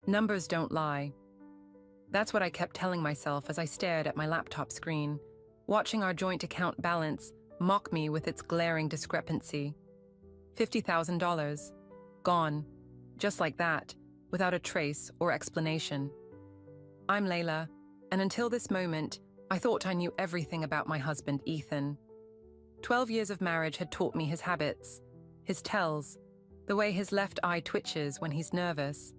Numbers don't lie. That's what I kept telling myself as I stared at my laptop screen, watching our joint account balance mock me with its glaring discrepancy. $50,000. Gone. Just like that, without a trace or explanation. I'm Layla, and until this moment, I thought I knew everything about my husband, Ethan. 12 years of marriage had taught me his habits, his tells, the way his left eye twitches when he's nervous.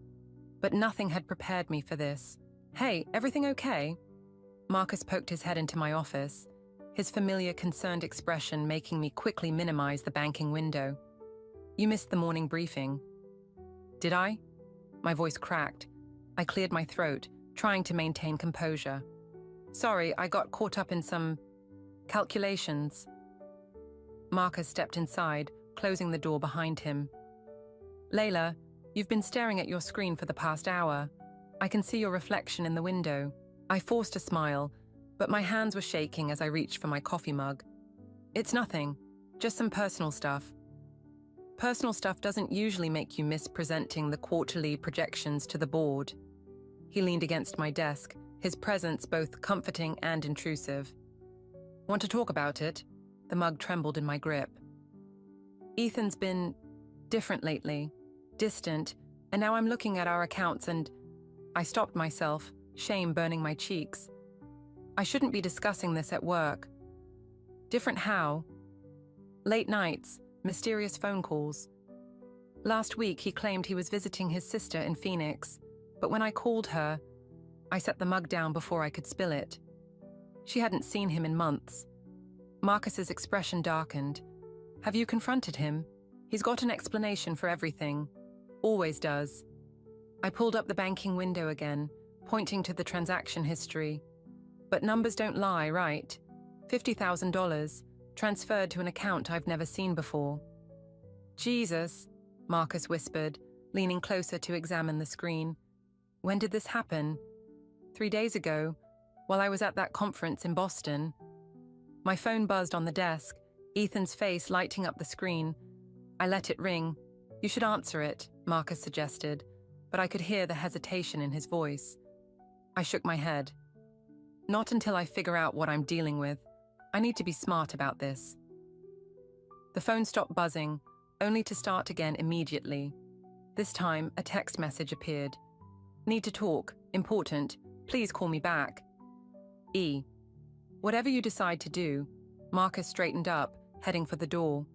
But nothing had prepared me for this. Hey, everything okay? Marcus poked his head into my office, his familiar concerned expression making me quickly minimize the banking window. You missed the morning briefing. Did I? My voice cracked. I cleared my throat, trying to maintain composure. Sorry, I got caught up in some calculations. Marcus stepped inside, closing the door behind him. Layla, you've been staring at your screen for the past hour. I can see your reflection in the window. I forced a smile, but my hands were shaking as I reached for my coffee mug. It's nothing, just some personal stuff. Personal stuff doesn't usually make you miss presenting the quarterly projections to the board. He leaned against my desk, his presence both comforting and intrusive. Want to talk about it? The mug trembled in my grip. Ethan's been different lately, distant, and now I'm looking at our accounts and I stopped myself, shame burning my cheeks. I shouldn't be discussing this at work. Different how? Late nights, mysterious phone calls. Last week he claimed he was visiting his sister in Phoenix, but when I called her, I set the mug down before I could spill it. She hadn't seen him in months. Marcus's expression darkened. Have you confronted him? He's got an explanation for everything. Always does. I pulled up the banking window again, pointing to the transaction history. But numbers don't lie, right? $50,000, transferred to an account I've never seen before. Jesus, Marcus whispered, leaning closer to examine the screen. When did this happen? 3 days ago, while I was at that conference in Boston. My phone buzzed on the desk, Ethan's face lighting up the screen. I let it ring. You should answer it, Marcus suggested, but I could hear the hesitation in his voice. I shook my head. Not until I figure out what I'm dealing with. I need to be smart about this. The phone stopped buzzing, only to start again immediately. This time, a text message appeared. Need to talk. Important. Please call me back. E. Whatever you decide to do, Marcus straightened up, heading for the door.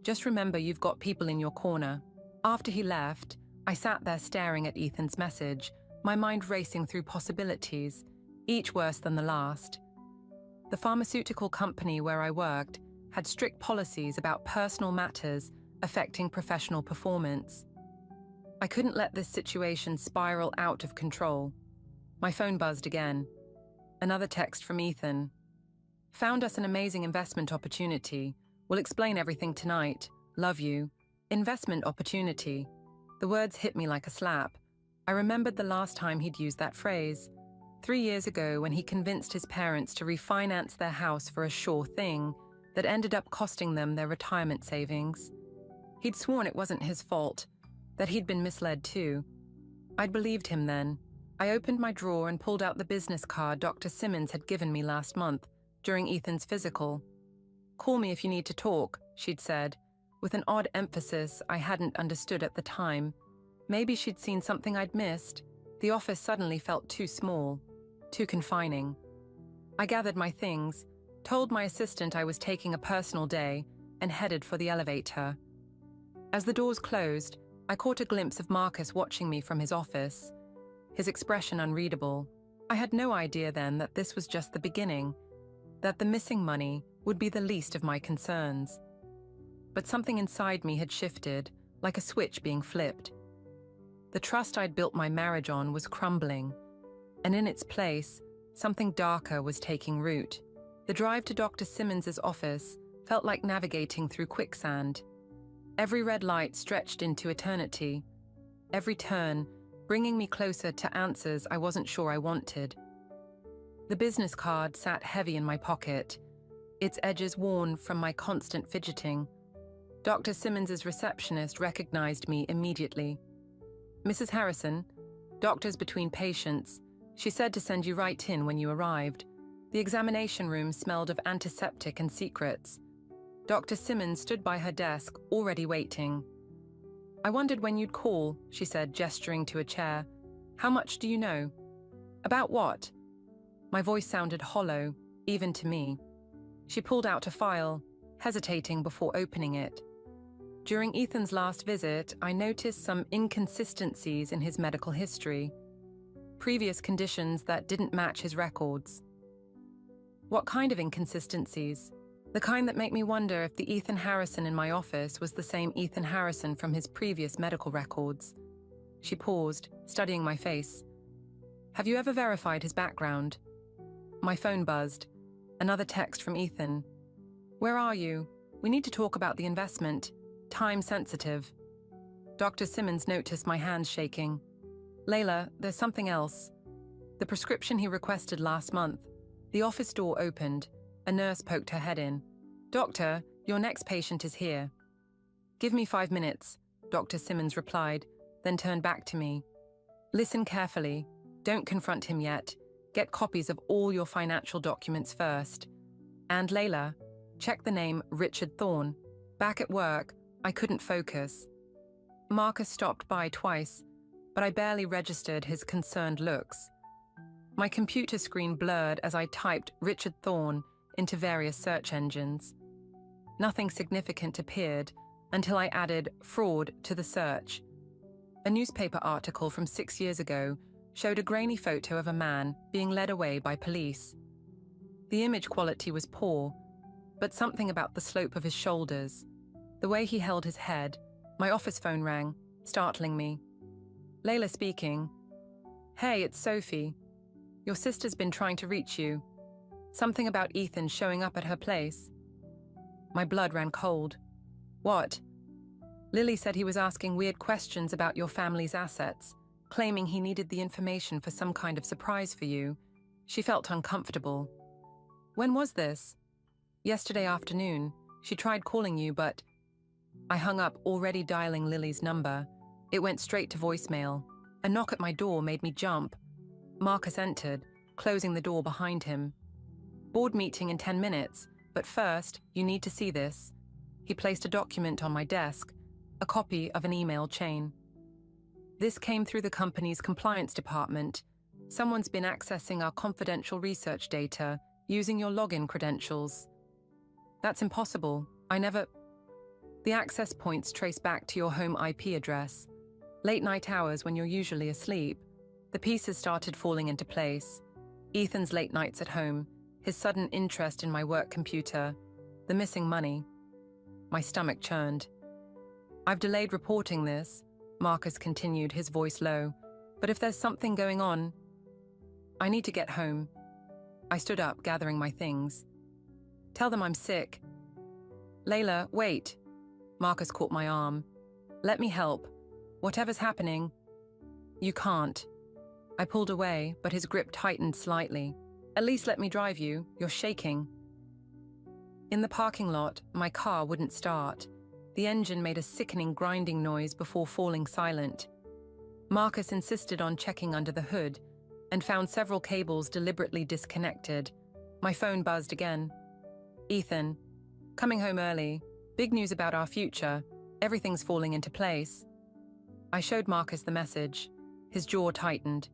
Just remember you've got people in your corner. After he left, I sat there staring at Ethan's message, my mind racing through possibilities, each worse than the last. The pharmaceutical company where I worked had strict policies about personal matters affecting professional performance. I couldn't let this situation spiral out of control. My phone buzzed again. Another text from Ethan. Found us an amazing investment opportunity. We'll explain everything tonight. Love you. Investment opportunity. The words hit me like a slap. I remembered the last time he'd used that phrase. 3 years ago when he convinced his parents to refinance their house for a sure thing that ended up costing them their retirement savings. He'd sworn it wasn't his fault, that he'd been misled too. I'd believed him then. I opened my drawer and pulled out the business card Dr. Simmons had given me last month during Ethan's physical. Call me if you need to talk, she'd said, with an odd emphasis I hadn't understood at the time. Maybe she'd seen something I'd missed. The office suddenly felt too small, too confining. I gathered my things, told my assistant I was taking a personal day, and headed for the elevator. As the doors closed, I caught a glimpse of Marcus watching me from his office, his expression unreadable. I had no idea then that this was just the beginning, that the missing money would be the least of my concerns. But something inside me had shifted, like a switch being flipped. The trust I'd built my marriage on was crumbling, and in its place, something darker was taking root. The drive to Dr. Simmons's office felt like navigating through quicksand. Every red light stretched into eternity, every turn bringing me closer to answers I wasn't sure I wanted. The business card sat heavy in my pocket, its edges worn from my constant fidgeting. Dr. Simmons's receptionist recognized me immediately. Mrs. Harrison, Doctors between patients. She said to send you right in when you arrived. The examination room smelled of antiseptic and secrets. Dr. Simmons stood by her desk, already waiting. I wondered when you'd call, she said, gesturing to a chair. How much do you know? About what? My voice sounded hollow, even to me. She pulled out a file, hesitating before opening it. During Ethan's last visit, I noticed some inconsistencies in his medical history. Previous conditions that didn't match his records. What kind of inconsistencies? The kind that make me wonder if the Ethan Harrison in my office was the same Ethan Harrison from his previous medical records. She paused, studying my face. Have you ever verified his background? My phone buzzed. Another text from Ethan. Where are you? We need to talk about the investment. Time sensitive. Dr. Simmons noticed my hands shaking. Layla, there's something else. The prescription he requested last month. The office door opened. A nurse poked her head in. Doctor, your next patient is here. Give me 5 minutes, Dr. Simmons replied, then turned back to me. Listen carefully. Don't confront him yet. Get copies of all your financial documents first. And Layla, check the name Richard Thorne. Back at work, I couldn't focus. Marcus stopped by twice, but I barely registered his concerned looks. My computer screen blurred as I typed Richard Thorne into various search engines. Nothing significant appeared until I added fraud to the search. A newspaper article from 6 years ago showed a grainy photo of a man being led away by police. The image quality was poor, but something about the slope of his shoulders, the way he held his head. My office phone rang, startling me. Layla speaking. Hey, it's Sophie. Your sister's been trying to reach you. Something about Ethan showing up at her place. My blood ran cold. What? Lily said he was asking weird questions about your family's assets, claiming he needed the information for some kind of surprise for you. She felt uncomfortable. When was this? Yesterday afternoon. She tried calling you, but... I hung up, already dialing Lily's number. It went straight to voicemail. A knock at my door made me jump. Marcus entered, closing the door behind him. Board meeting in 10 minutes, but first, you need to see this. He placed a document on my desk, a copy of an email chain. This came through the company's compliance department. Someone's been accessing our confidential research data using your login credentials. That's impossible. The access points trace back to your home IP address. Late night hours when you're usually asleep. The pieces started falling into place. Ethan's late nights at home, his sudden interest in my work computer, the missing money. My stomach churned. I've delayed reporting this, Marcus continued, his voice low. But if there's something going on, I need to get home. I stood up, gathering my things. Tell them I'm sick. Layla, wait. Marcus caught my arm. Let me help. Whatever's happening. You can't. I pulled away, but his grip tightened slightly. At least let me drive you. You're shaking. In the parking lot, my car wouldn't start. The engine made a sickening grinding noise before falling silent. Marcus insisted on checking under the hood and found several cables deliberately disconnected. My phone buzzed again. Ethan, coming home early. Big news about our future. Everything's falling into place. I showed Marcus the message. His jaw tightened.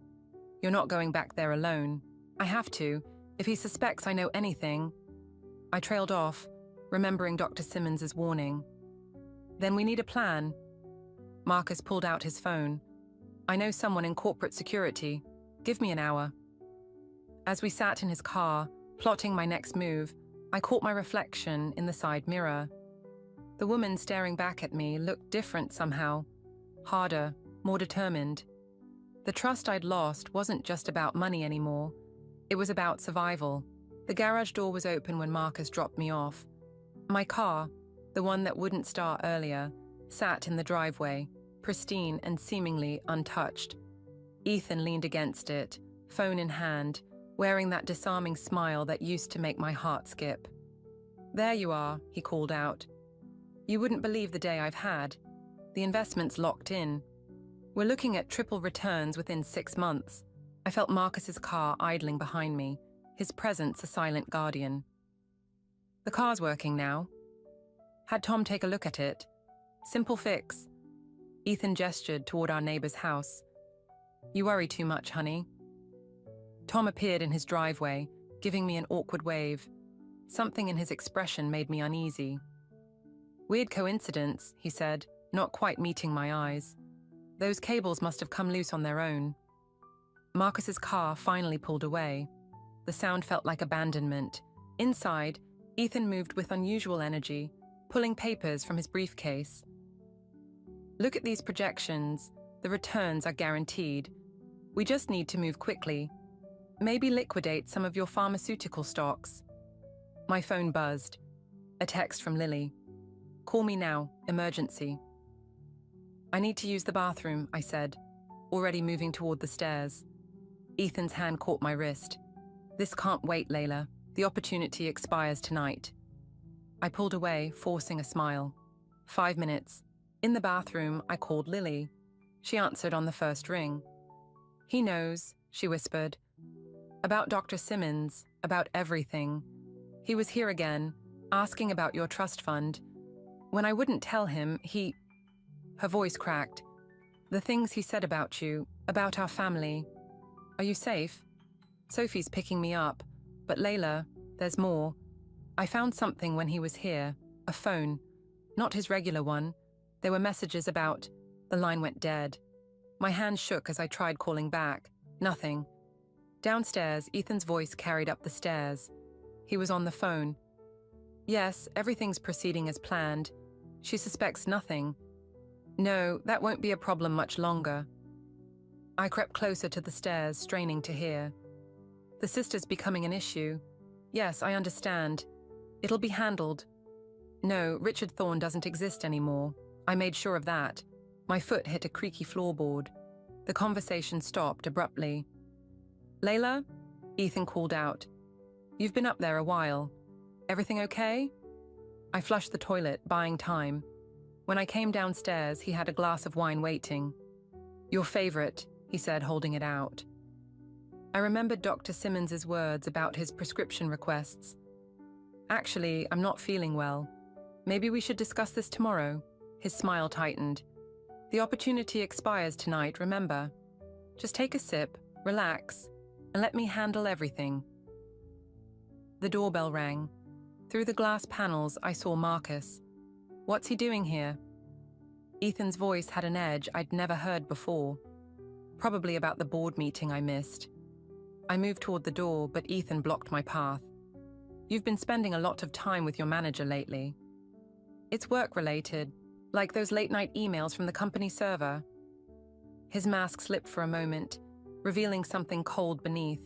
You're not going back there alone. I have to. If he suspects I know anything. I trailed off, remembering Dr. Simmons's warning. Then we need a plan. Marcus pulled out his phone. I know someone in corporate security. Give me an hour. As we sat in his car, plotting my next move, I caught my reflection in the side mirror. The woman staring back at me looked different somehow. Harder, more determined. The trust I'd lost wasn't just about money anymore. It was about survival. The garage door was open when Marcus dropped me off. My car, the one that wouldn't start earlier, sat in the driveway, pristine and seemingly untouched. Ethan leaned against it, phone in hand, wearing that disarming smile that used to make my heart skip. There you are, he called out. You wouldn't believe the day I've had. The investment's locked in. We're looking at triple returns within 6 months. I felt Marcus's car idling behind me, his presence a silent guardian. The car's working now. Had Tom take a look at it. Simple fix. Ethan gestured toward our neighbor's house. You worry too much, honey. Tom appeared in his driveway, giving me an awkward wave. Something in his expression made me uneasy. Weird coincidence, he said, not quite meeting my eyes. Those cables must have come loose on their own. Marcus's car finally pulled away. The sound felt like abandonment. Inside, Ethan moved with unusual energy, pulling papers from his briefcase. Look at these projections. The returns are guaranteed. We just need to move quickly. Maybe liquidate some of your pharmaceutical stocks. My phone buzzed. A text from Lily. Call me now, emergency. I need to use the bathroom, I said, already moving toward the stairs. Ethan's hand caught my wrist. This can't wait, Layla. The opportunity expires tonight. I pulled away, forcing a smile. 5 minutes. In the bathroom, I called Lily. She answered on the first ring. He knows, she whispered. About Dr. Simmons, about everything. He was here again, asking about your trust fund. When I wouldn't tell him, Her voice cracked. The things he said about you, about our family. Are you safe? Sophie's picking me up, but Layla, there's more. I found something when he was here, a phone. Not his regular one. There were messages about... The line went dead. My hand shook as I tried calling back. Nothing. Downstairs, Ethan's voice carried up the stairs. He was on the phone. Yes, everything's proceeding as planned. She suspects nothing. No, that won't be a problem much longer. I crept closer to the stairs, straining to hear. The sister's becoming an issue. Yes, I understand. It'll be handled. No, Richard Thorne doesn't exist anymore. I made sure of that. My foot hit a creaky floorboard. The conversation stopped abruptly. Layla? Ethan called out. You've been up there a while. Everything okay? I flushed the toilet, buying time. When I came downstairs, he had a glass of wine waiting. Your favorite, he said, holding it out. I remembered Dr. Simmons's words about his prescription requests. Actually, I'm not feeling well. Maybe we should discuss this tomorrow. His smile tightened. The opportunity expires tonight, remember. Just take a sip, relax, and let me handle everything. The doorbell rang. Through the glass panels, I saw Marcus. What's he doing here? Ethan's voice had an edge I'd never heard before. Probably about the board meeting I missed. I moved toward the door, but Ethan blocked my path. You've been spending a lot of time with your manager lately. It's work-related, like those late-night emails from the company server. His mask slipped for a moment, revealing something cold beneath.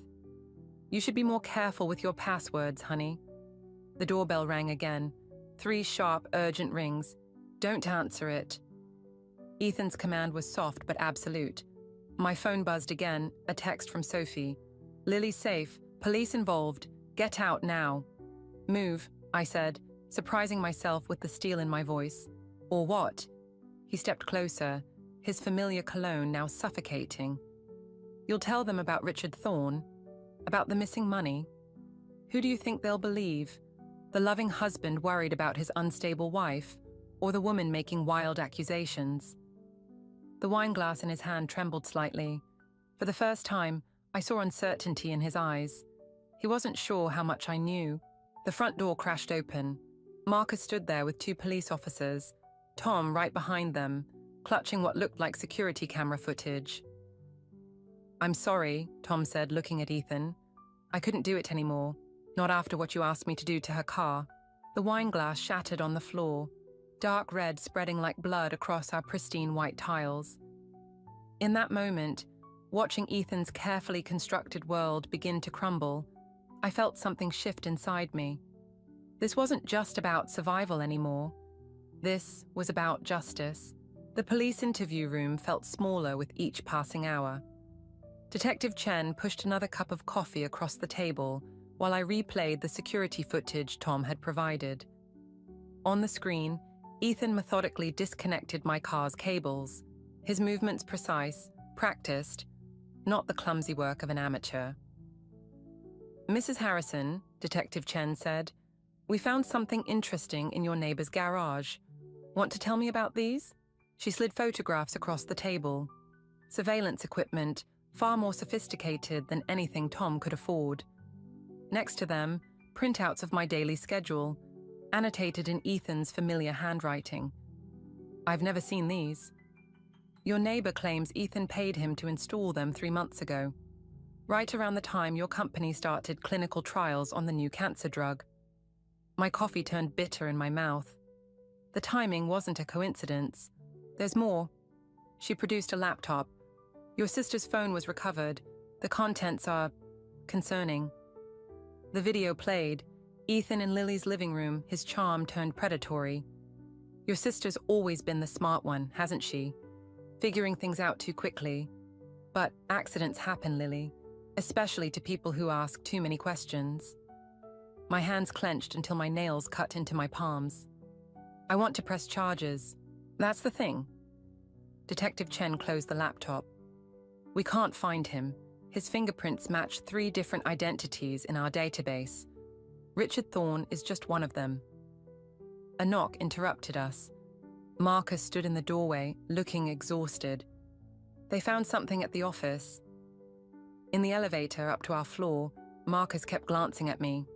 You should be more careful with your passwords, honey. The doorbell rang again. 3 sharp, urgent rings. Don't answer it. Ethan's command was soft but absolute. My phone buzzed again, a text from Sophie. Lily's safe, police involved, get out now. Move, I said, surprising myself with the steel in my voice. Or what? He stepped closer, his familiar cologne now suffocating. You'll tell them about Richard Thorne? About the missing money? Who do you think they'll believe? The loving husband worried about his unstable wife, or the woman making wild accusations? The wine glass in his hand trembled slightly. For the first time, I saw uncertainty in his eyes. He wasn't sure how much I knew. The front door crashed open. Marcus stood there with 2 police officers, Tom right behind them, clutching what looked like security camera footage. I'm sorry, Tom said, looking at Ethan. I couldn't do it anymore. Not after what you asked me to do to her car. The wine glass shattered on the floor, dark red spreading like blood across our pristine white tiles. In that moment, watching Ethan's carefully constructed world begin to crumble, I felt something shift inside me. This wasn't just about survival anymore. This was about justice. The police interview room felt smaller with each passing hour. Detective Chen pushed another cup of coffee across the table while I replayed the security footage Tom had provided. On the screen, Ethan methodically disconnected my car's cables, His movements precise, practiced, not the clumsy work of an amateur. "Mrs. Harrison," Detective Chen said, "we found something interesting in your neighbor's garage. Want to tell me about these?" She slid photographs across the table. Surveillance equipment, far more sophisticated than anything Tom could afford. Next to them, printouts of my daily schedule, annotated in Ethan's familiar handwriting. "I've never seen these." "Your neighbor claims Ethan paid him to install them 3 months ago, right around the time your company started clinical trials on the new cancer drug." My coffee turned bitter in my mouth. The timing wasn't a coincidence. "There's more." She produced a laptop. "Your sister's phone was recovered. The contents are concerning." The video played. Ethan in Lily's living room, his charm turned predatory. "Your sister's always been the smart one, hasn't she? Figuring things out too quickly. But accidents happen, Lily, especially to people who ask too many questions." My hands clenched until my nails cut into my palms. "I want to press charges. That's the thing." Detective Chen closed the laptop. "We can't find him. His fingerprints match 3 different identities in our database. Richard Thorne is just one of them." A knock interrupted us. Marcus stood in the doorway, looking exhausted. "They found something at the office." In the elevator up to our floor, Marcus kept glancing at me.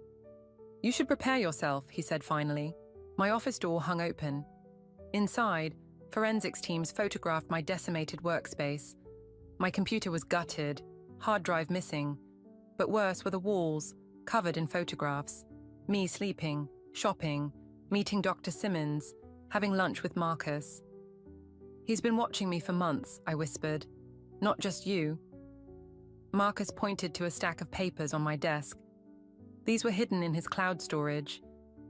"You should prepare yourself," he said finally. My office door hung open. Inside, forensics teams photographed my decimated workspace. My computer was gutted, hard drive missing, but worse were the walls, covered in photographs. Me sleeping, shopping, meeting Dr. Simmons, having lunch with Marcus. "He's been watching me for months," I whispered. "Not just you." Marcus pointed to a stack of papers on my desk. These were hidden in his cloud storage.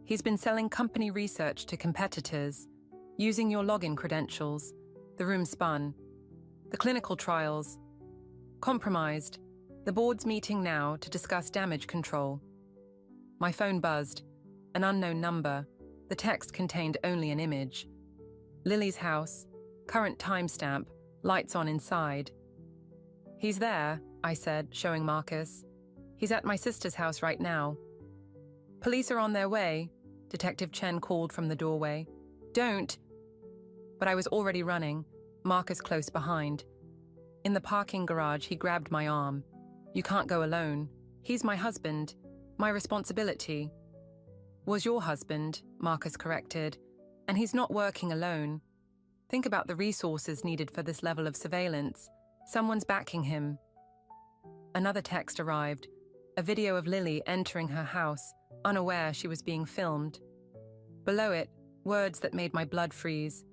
"He's been selling company research to competitors, using your login credentials." The room spun. "The clinical trials. Compromised. The board's meeting now to discuss damage control." My phone buzzed. An unknown number. The text contained only an image. "Lily's house. Current timestamp. Lights on inside." "He's there," I said, showing Marcus. "He's at my sister's house right now." "Police are on their way," Detective Chen called from the doorway. "Don't." But I was already running, Marcus close behind. In the parking garage, he grabbed my arm. "You can't go alone. He's my husband. My responsibility." "Was your husband," Marcus corrected. "And he's not working alone. Think about the resources needed for this level of surveillance. Someone's backing him." Another text arrived. A video of Lily entering her house, unaware she was being filmed. Below it, words that made my blood freeze.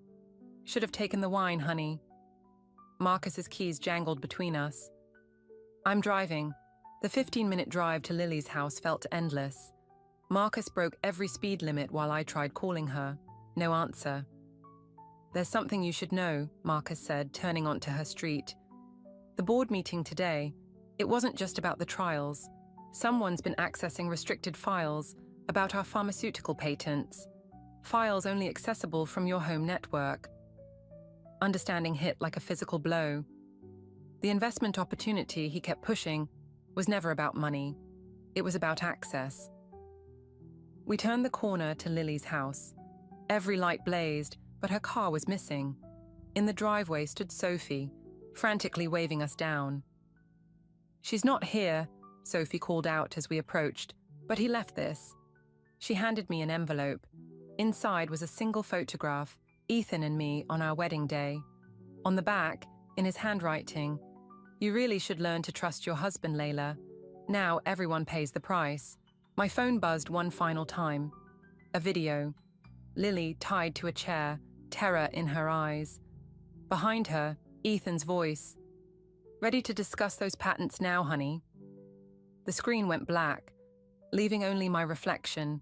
"Should have taken the wine, honey." Marcus's keys jangled between us. "I'm driving." The 15-minute drive to Lily's house felt endless. Marcus broke every speed limit while I tried calling her. No answer. "There's something you should know," Marcus said, turning onto her street. "The board meeting today, it wasn't just about the trials. Someone's been accessing restricted files about our pharmaceutical patents. Files only accessible from your home network." Understanding hit like a physical blow. The investment opportunity he kept pushing was never about money. It was about access. We turned the corner to Lily's house. Every light blazed, but her car was missing. In the driveway stood Sophie, frantically waving us down. "She's not here," Sophie called out as we approached, "but he left this." She handed me an envelope. Inside was a single photograph, Ethan and me on our wedding day. On the back, in his handwriting, "You really should learn to trust your husband, Layla. Now everyone pays the price." My phone buzzed one final time. A video. Lily tied to a chair, terror in her eyes. Behind her, Ethan's voice. "Ready to discuss those patents now, honey?" The screen went black, leaving only my reflection,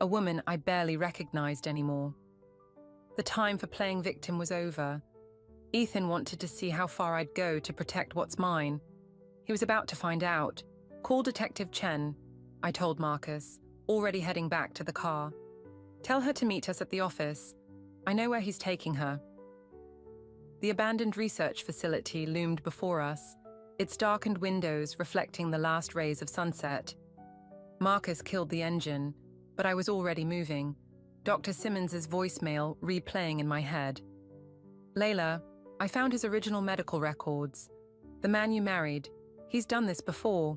a woman I barely recognized anymore. The time for playing victim was over. Ethan wanted to see how far I'd go to protect what's mine. He was about to find out. "Call Detective Chen," I told Marcus, already heading back to the car. "Tell her to meet us at the office. I know where he's taking her." The abandoned research facility loomed before us, its darkened windows reflecting the last rays of sunset. Marcus killed the engine, but I was already moving, Dr. Simmons's voicemail replaying in my head. Layla, I found his original medical records. The man you married, he's done this before.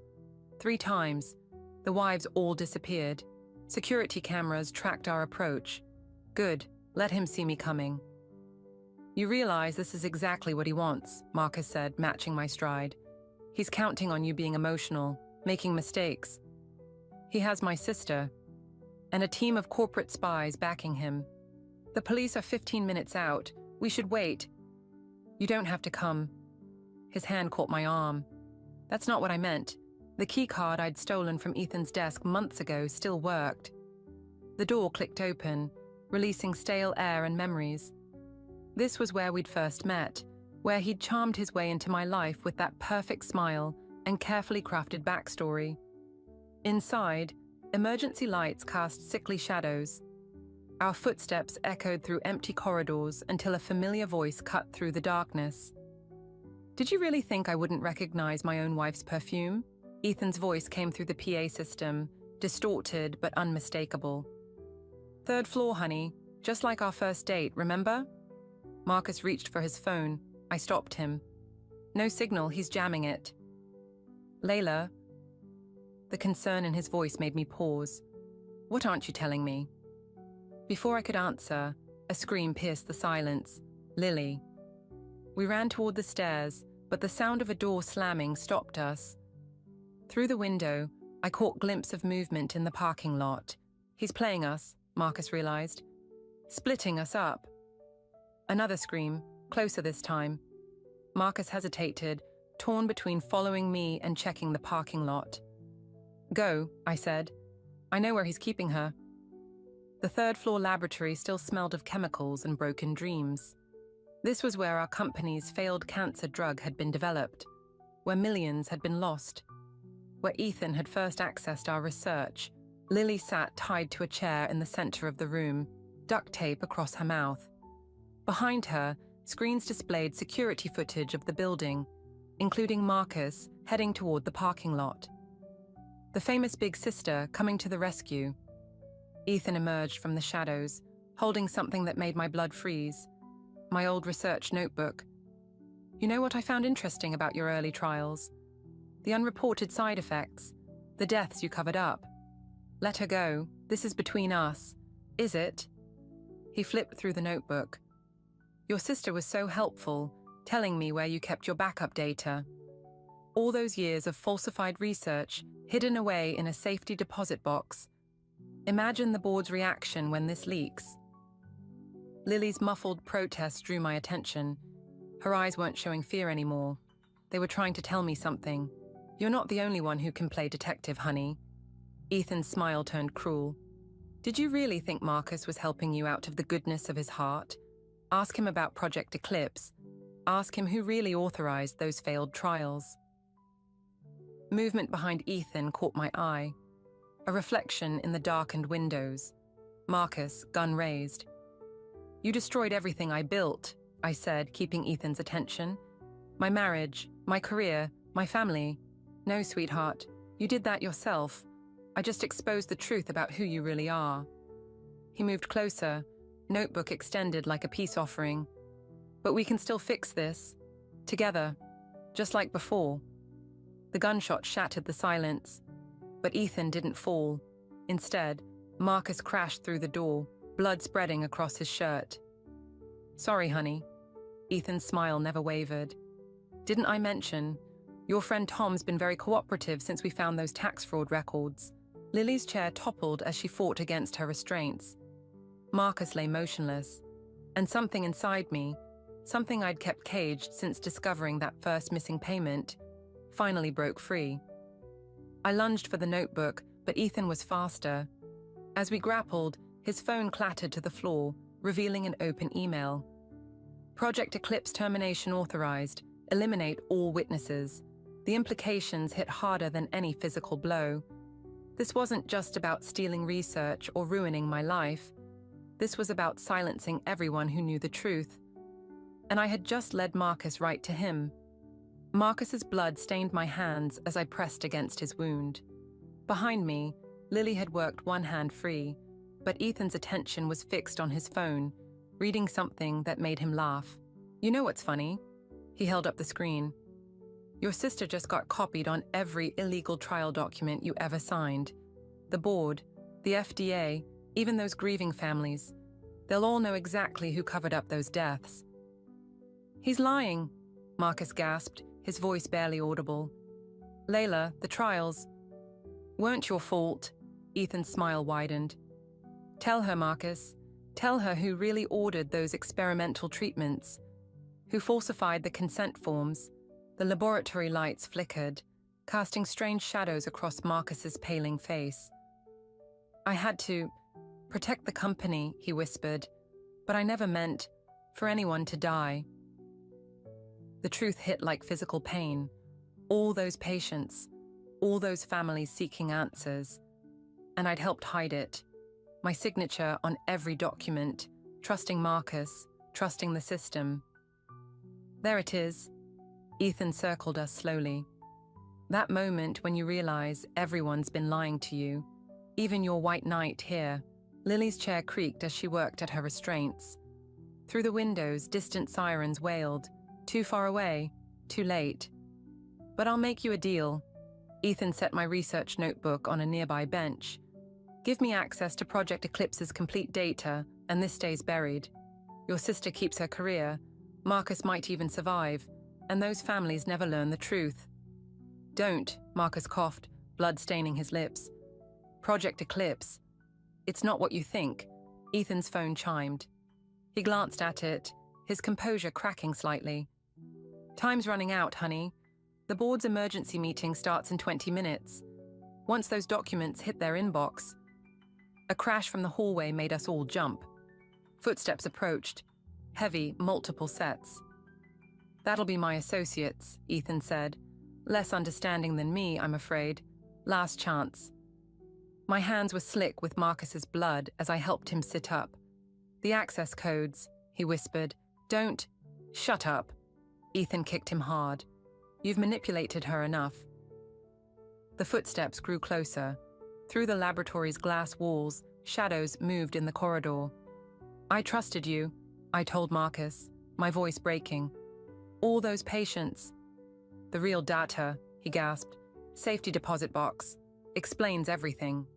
3 times. The wives all disappeared. Security cameras tracked our approach. Good, let him see me coming. You realize this is exactly what he wants, Marcus said, matching my stride. He's counting on you being emotional, making mistakes. He has my sister, and a team of corporate spies backing him. The police are 15 minutes out. We should wait. You don't have to come. His hand caught my arm. That's not what I meant. The keycard I'd stolen from Ethan's desk months ago still worked. The door clicked open, releasing stale air and memories. This was where we'd first met, where he'd charmed his way into my life with that perfect smile and carefully crafted backstory. Inside, emergency lights cast sickly shadows. Our footsteps echoed through empty corridors until a familiar voice cut through the darkness. Did you really think I wouldn't recognize my own wife's perfume? Ethan's voice came through the PA system, distorted but unmistakable. 3rd floor, honey, just like our first date, remember? Marcus reached for his phone. I stopped him. No signal, he's jamming it. Layla. The concern in his voice made me pause. What aren't you telling me? Before I could answer, a scream pierced the silence. Lily. We ran toward the stairs, but the sound of a door slamming stopped us. Through the window, I caught a glimpse of movement in the parking lot. He's playing us, Marcus realized. Splitting us up. Another scream, closer this time. Marcus hesitated, torn between following me and checking the parking lot. Go, I said. I know where he's keeping her. The 3rd floor laboratory still smelled of chemicals and broken dreams. This was where our company's failed cancer drug had been developed, where millions had been lost, where Ethan had first accessed our research. Lily sat tied to a chair in the center of the room, duct tape across her mouth. Behind her, screens displayed security footage of the building, including Marcus heading toward the parking lot. The famous big sister coming to the rescue. Ethan emerged from the shadows, holding something that made my blood freeze. My old research notebook. You know what I found interesting about your early trials? The unreported side effects, the deaths you covered up. Let her go. This is between us. Is it? He flipped through the notebook. Your sister was so helpful, telling me where you kept your backup data. All those years of falsified research hidden away in a safety deposit box. Imagine the board's reaction when this leaks. Lily's muffled protest drew my attention. Her eyes weren't showing fear anymore. They were trying to tell me something. You're not the only one who can play detective, honey. Ethan's smile turned cruel. Did you really think Marcus was helping you out of the goodness of his heart? Ask him about Project Eclipse. Ask him who really authorized those failed trials. Movement behind Ethan caught my eye. A reflection in the darkened windows. Marcus, gun raised. You destroyed everything I built, I said, keeping Ethan's attention. My marriage, my career, my family. No, sweetheart, you did that yourself. I just exposed the truth about who you really are. He moved closer, notebook extended like a peace offering. But we can still fix this. Together. Just like before. The gunshot shattered the silence. But Ethan didn't fall. Instead, Marcus crashed through the door, blood spreading across his shirt. Sorry, honey. Ethan's smile never wavered. Didn't I mention, your friend Tom's been very cooperative since we found those tax fraud records. Lily's chair toppled as she fought against her restraints. Marcus lay motionless, and something inside me, something I'd kept caged since discovering that first missing payment, finally broke free. I lunged for the notebook, but Ethan was faster. As we grappled, his phone clattered to the floor, revealing an open email. Project Eclipse termination authorized. Eliminate all witnesses. The implications hit harder than any physical blow. This wasn't just about stealing research or ruining my life. This was about silencing everyone who knew the truth. and I had just led Marcus right to him. Marcus's blood stained my hands as I pressed against his wound. Behind me, Lily had worked one hand free, but Ethan's attention was fixed on his phone, reading something that made him laugh. "You know what's funny?" He held up the screen. "Your sister just got copied on every illegal trial document you ever signed. The board, the FDA, even those grieving families. They'll all know exactly who covered up those deaths." "He's lying," Marcus gasped, his voice barely audible. "Layla, the trials weren't your fault." Ethan's smile widened. "Tell her, Marcus. Tell her who really ordered those experimental treatments, who falsified the consent forms." The laboratory lights flickered, casting strange shadows across Marcus's paling face. "I had to protect the company," he whispered, "but I never meant for anyone to die." The truth hit like physical pain. All those patients, all those families seeking answers. And I'd helped hide it. My signature on every document, trusting Marcus, trusting the system. "There it is." Ethan circled us slowly. "That moment when you realize everyone's been lying to you, even your white knight here." Lily's chair creaked as she worked at her restraints. Through the windows, distant sirens wailed. Too far away, too late. "But I'll make you a deal." Ethan set my research notebook on a nearby bench. "Give me access to Project Eclipse's complete data, and this stays buried. Your sister keeps her career. Marcus might even survive, and those families never learn the truth." "Don't," Marcus coughed, blood staining his lips. "Project Eclipse. It's not what you think." Ethan's phone chimed. He glanced at it, his composure cracking slightly. "Time's running out, honey. The board's emergency meeting starts in 20 minutes. Once those documents hit their inbox..." A crash from the hallway made us all jump. Footsteps approached, heavy, multiple sets. "That'll be my associates," Ethan said. "Less understanding than me, I'm afraid. Last chance." My hands were slick with Marcus's blood as I helped him sit up. "The access codes," he whispered. "Don't..." "Shut up." Ethan kicked him hard. "You've manipulated her enough." The footsteps grew closer. Through the laboratory's glass walls, shadows moved in the corridor. "I trusted you," I told Marcus, my voice breaking. "All those patients..." "The real data," he gasped. "Safety deposit box. Explains everything."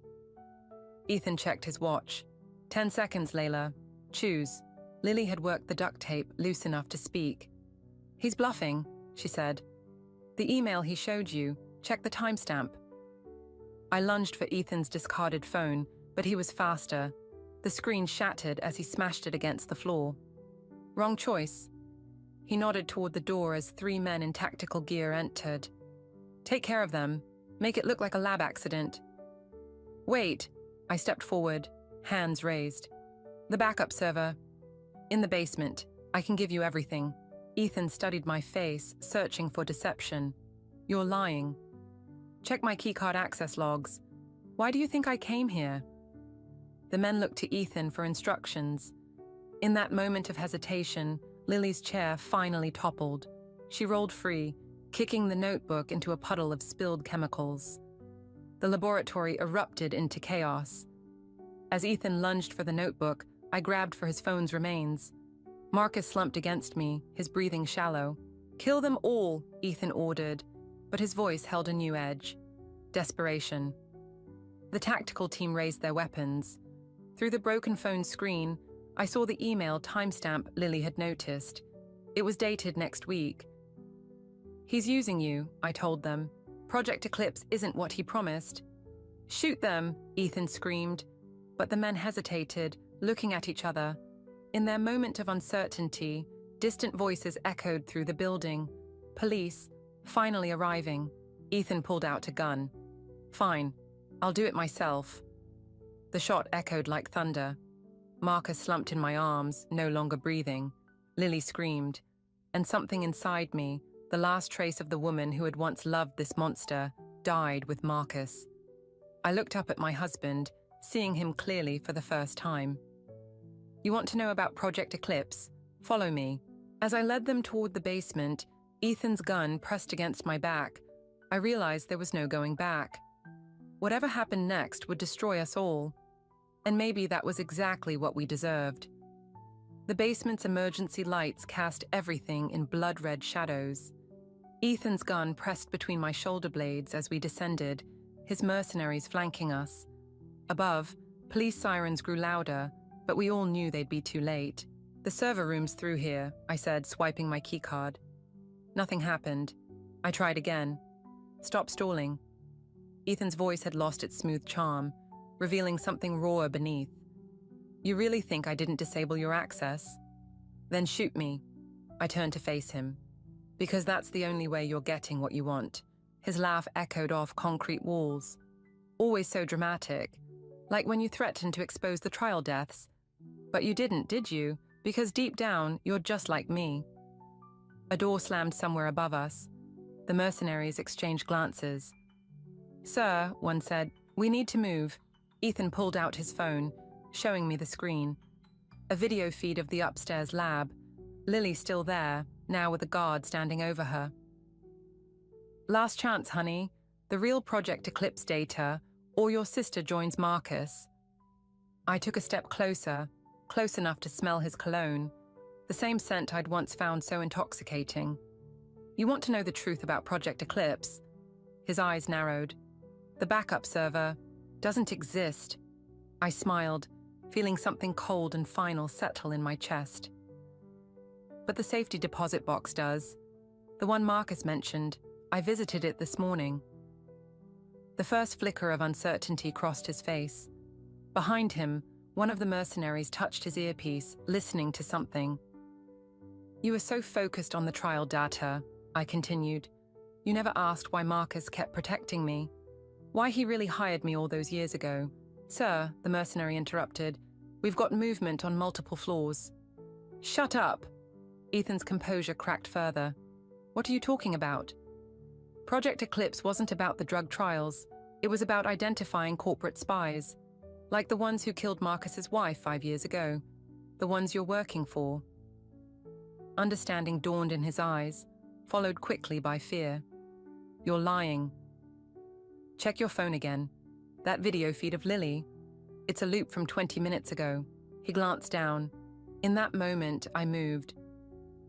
Ethan checked his watch. 10 seconds, Layla. Choose." Lily had worked the duct tape loose enough to speak. "He's bluffing," she said. "The email he showed you. Check the timestamp." I lunged for Ethan's discarded phone, but he was faster. The screen shattered as he smashed it against the floor. "Wrong choice." He nodded toward the door as 3 men in tactical gear entered. "Take care of them. Make it look like a lab accident." "Wait." I stepped forward, hands raised. "The backup server." "In the basement. I can give you everything." Ethan studied my face, searching for deception. "You're lying." "Check my keycard access logs." "Why do you think I came here?" The men looked to Ethan for instructions. In that moment of hesitation, Lily's chair finally toppled. She rolled free, kicking the notebook into a puddle of spilled chemicals. The laboratory erupted into chaos. As Ethan lunged for the notebook, I grabbed for his phone's remains. Marcus slumped against me, his breathing shallow. "Kill them all," Ethan ordered, but his voice held a new edge. Desperation. The tactical team raised their weapons. Through the broken phone screen, I saw the email timestamp Lily had noticed. It was dated next week. "He's using you," I told them. "Project Eclipse isn't what he promised." "Shoot them," Ethan screamed. But the men hesitated, looking at each other. In their moment of uncertainty, distant voices echoed through the building. Police, finally arriving. Ethan pulled out a gun. "Fine, I'll do it myself." The shot echoed like thunder. Marcus slumped in my arms, no longer breathing. Lily screamed. And something inside me, the last trace of the woman who had once loved this monster, died with Marcus. I looked up at my husband, seeing him clearly for the first time. "You want to know about Project Eclipse? Follow me." As I led them toward the basement, Ethan's gun pressed against my back. I realized there was no going back. Whatever happened next would destroy us all. And maybe that was exactly what we deserved. The basement's emergency lights cast everything in blood-red shadows. Ethan's gun pressed between my shoulder blades as we descended, his mercenaries flanking us. Above, police sirens grew louder, but we all knew they'd be too late. "The server room's through here," I said, swiping my keycard. Nothing happened. I tried again. "Stop stalling." Ethan's voice had lost its smooth charm, revealing something rawer beneath. "You really think I didn't disable your access? Then shoot me." I turned to face him. "Because that's the only way you're getting what you want." His laugh echoed off concrete walls. "Always so dramatic, like when you threatened to expose the trial deaths. But you didn't, did you? Because deep down, you're just like me." A door slammed somewhere above us. The mercenaries exchanged glances. "Sir," one said, "we need to move." Ethan pulled out his phone, showing me the screen. A video feed of the upstairs lab. Lily still there, now with a guard standing over her. "Last chance, honey. The real Project Eclipse data, or your sister joins Marcus." I took a step closer, close enough to smell his cologne, the same scent I'd once found so intoxicating. "You want to know the truth about Project Eclipse?" His eyes narrowed. "The backup server doesn't exist." I smiled, feeling something cold and final settle in my chest. "But the safety deposit box does. The one Marcus mentioned. I visited it this morning." The first flicker of uncertainty crossed his face. Behind him, one of the mercenaries touched his earpiece, listening to something. "You were so focused on the trial data," I continued. "You never asked why Marcus kept protecting me. Why he really hired me all those years ago." "Sir," the mercenary interrupted, "we've got movement on multiple floors." "Shut up!" Ethan's composure cracked further. "What are you talking about?" Project Eclipse wasn't about the drug trials. It was about identifying corporate spies, like the ones who killed Marcus's wife 5 years ago, the ones you're working for. Understanding dawned in his eyes, followed quickly by fear. "You're lying." "Check your phone again. That video feed of Lily. It's a loop from 20 minutes ago." He glanced down. In that moment, I moved.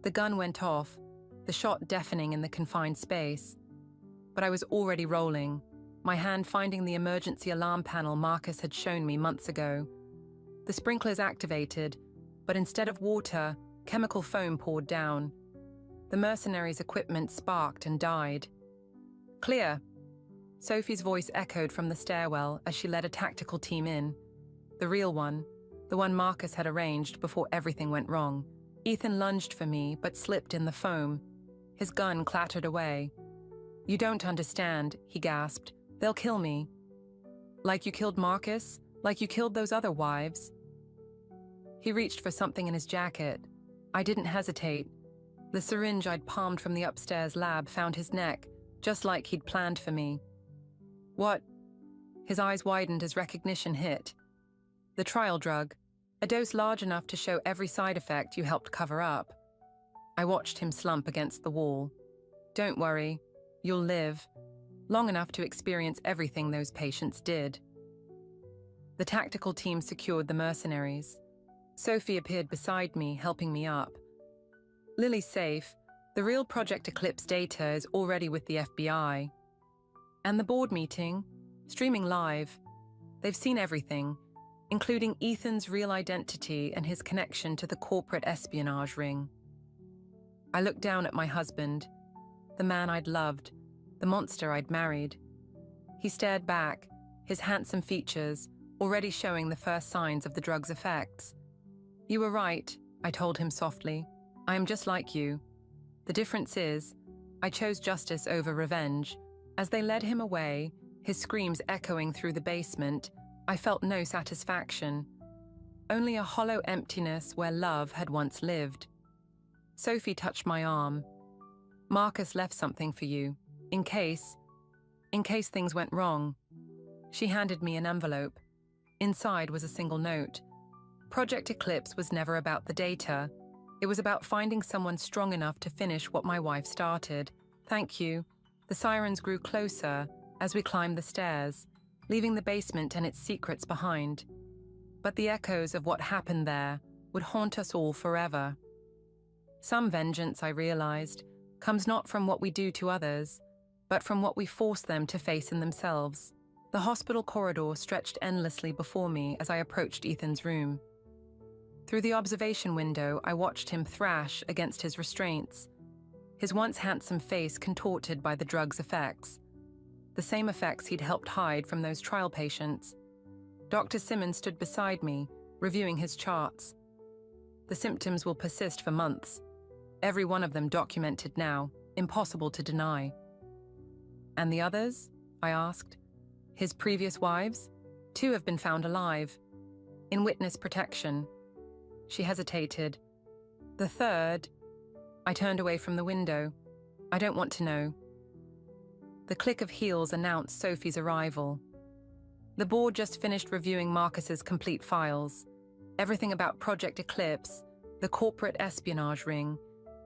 The gun went off, the shot deafening in the confined space. But I was already rolling, my hand finding the emergency alarm panel Marcus had shown me months ago. The sprinklers activated, but instead of water, chemical foam poured down. The mercenaries' equipment sparked and died. "Clear." Sophie's voice echoed from the stairwell as she led a tactical team in. The real one, the one Marcus had arranged before everything went wrong. Ethan lunged for me, but slipped in the foam. His gun clattered away. "You don't understand," he gasped. "They'll kill me." "Like you killed Marcus? Like you killed those other wives?" He reached for something in his jacket. I didn't hesitate. The syringe I'd palmed from the upstairs lab found his neck, just like he'd planned for me. "What?" His eyes widened as recognition hit. "The trial drug. A dose large enough to show every side effect you helped cover up." I watched him slump against the wall. "Don't worry. You'll live. Long enough to experience everything those patients did." The tactical team secured the mercenaries. Sophie appeared beside me, helping me up. "Lily's safe. The real Project Eclipse data is already with the FBI. And the board meeting, streaming live. They've seen everything, including Ethan's real identity and his connection to the corporate espionage ring." I looked down at my husband, the man I'd loved, the monster I'd married. He stared back, his handsome features already showing the first signs of the drug's effects. "You were right," I told him softly. "I am just like you. The difference is, I chose justice over revenge." As they led him away, his screams echoing through the basement, I felt no satisfaction. Only a hollow emptiness where love had once lived. Sophie touched my arm. "Marcus left something for you, in case things went wrong." She handed me an envelope. Inside was a single note. Project Eclipse was never about the data. It was about finding someone strong enough to finish what my wife started. Thank you. The sirens grew closer as we climbed the stairs, leaving the basement and its secrets behind. But the echoes of what happened there would haunt us all forever. Some vengeance, I realized, comes not from what we do to others, but from what we force them to face in themselves. The hospital corridor stretched endlessly before me as I approached Ethan's room. Through the observation window, I watched him thrash against his restraints, his once handsome face contorted by the drug's effects, the same effects he'd helped hide from those trial patients. Dr. Simmons stood beside me, reviewing his charts. The symptoms will persist for months, every one of them documented now, impossible to deny. And the others? I asked. His previous wives? 2 have been found alive, in witness protection. She hesitated. The 3rd? I turned away from the window. I don't want to know. The click of heels announced Sophie's arrival. The board just finished reviewing Marcus's complete files. Everything about Project Eclipse, the corporate espionage ring,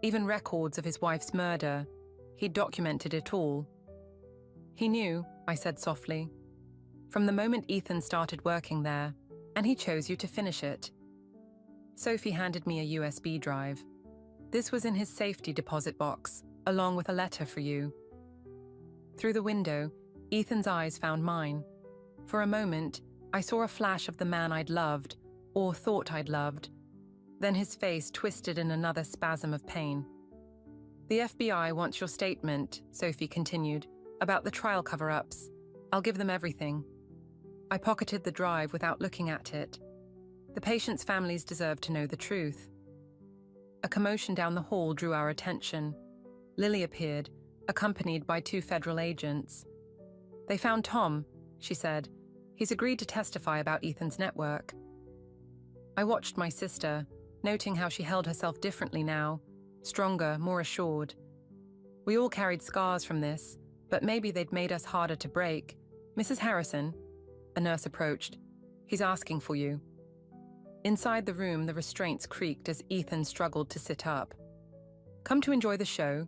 even records of his wife's murder. He'd documented it all. He knew, I said softly, from the moment Ethan started working there, and he chose you to finish it. Sophie handed me a USB drive. This was in his safety deposit box, along with a letter for you. Through the window, Ethan's eyes found mine. For a moment, I saw a flash of the man I'd loved, or thought I'd loved. Then his face twisted in another spasm of pain. The FBI wants your statement, Sophie continued, about the trial cover-ups. I'll give them everything. I pocketed the drive without looking at it. The patients' families deserve to know the truth. A commotion down the hall drew our attention. Lily appeared, accompanied by 2 federal agents. They found Tom, she said. He's agreed to testify about Ethan's network. I watched my sister, noting how she held herself differently now, stronger, more assured. We all carried scars from this, but maybe they'd made us harder to break. Mrs. Harrison, a nurse approached. He's asking for you. Inside the room, the restraints creaked as Ethan struggled to sit up. Come to enjoy the show?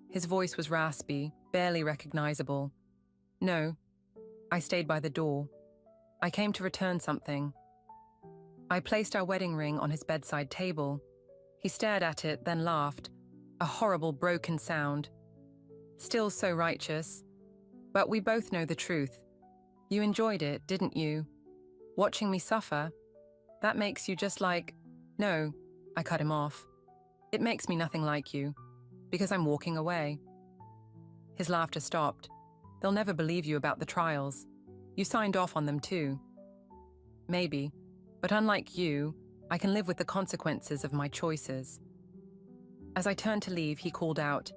His voice was raspy, barely recognizable. No. I stayed by the door. I came to return something. I placed our wedding ring on his bedside table. He stared at it, then laughed, a horrible broken sound. Still so righteous. But we both know the truth. You enjoyed it, didn't you? Watching me suffer? That makes you just like... No, I cut him off. It makes me nothing like you, because I'm walking away. His laughter stopped. They'll never believe you about the trials. You signed off on them too. Maybe, but unlike you, I can live with the consequences of my choices. As I turned to leave, he called out,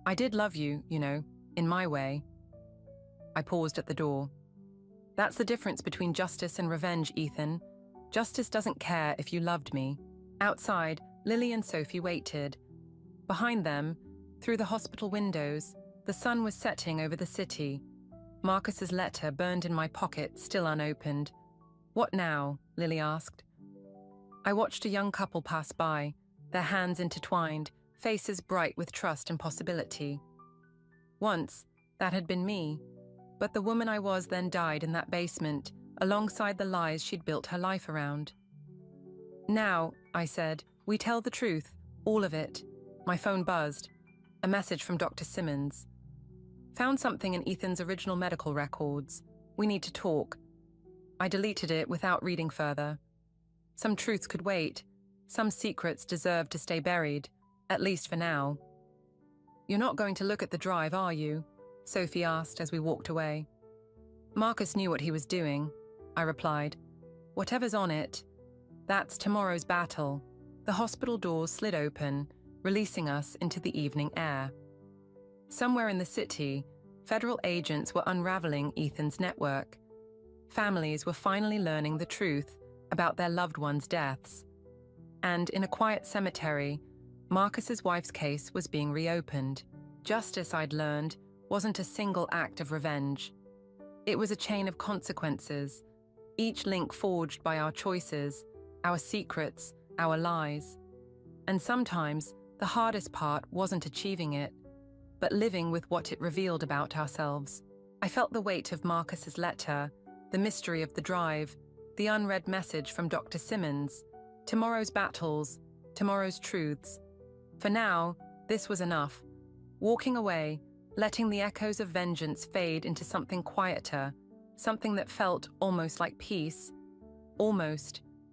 I did love you, you know, in my way. I paused at the door. That's the difference between justice and revenge, Ethan. Justice doesn't care if you loved me. Outside, Lily and Sophie waited. Behind them, through the hospital windows, the sun was setting over the city. Marcus's letter burned in my pocket, still unopened. What now? Lily asked. I watched a young couple pass by, their hands intertwined, faces bright with trust and possibility. Once, that had been me, but the woman I was then died in that basement, alongside the lies she'd built her life around. Now, I said, we tell the truth, all of it. My phone buzzed. A message from Dr. Simmons. Found something in Ethan's original medical records. We need to talk. I deleted it without reading further. Some truths could wait. Some secrets deserved to stay buried, at least for now. You're not going to look at the drive, are you? Sophie asked as we walked away. Marcus knew what he was doing, I replied. Whatever's on it, that's tomorrow's battle. The hospital doors slid open, releasing us into the evening air. Somewhere in the city, federal agents were unraveling Ethan's network. Families were finally learning the truth about their loved ones' deaths. And in a quiet cemetery, Marcus's wife's case was being reopened. Justice, I'd learned, wasn't a single act of revenge. It was a chain of consequences, each link forged by our choices, our secrets, our lies. And sometimes the hardest part wasn't achieving it, but living with what it revealed about ourselves. I felt the weight of Marcus's letter, the mystery of the drive, the unread message from Dr. Simmons, tomorrow's battles, tomorrow's truths. For now, this was enough. Walking away, letting the echoes of vengeance fade into something quieter, something that felt almost like peace, almost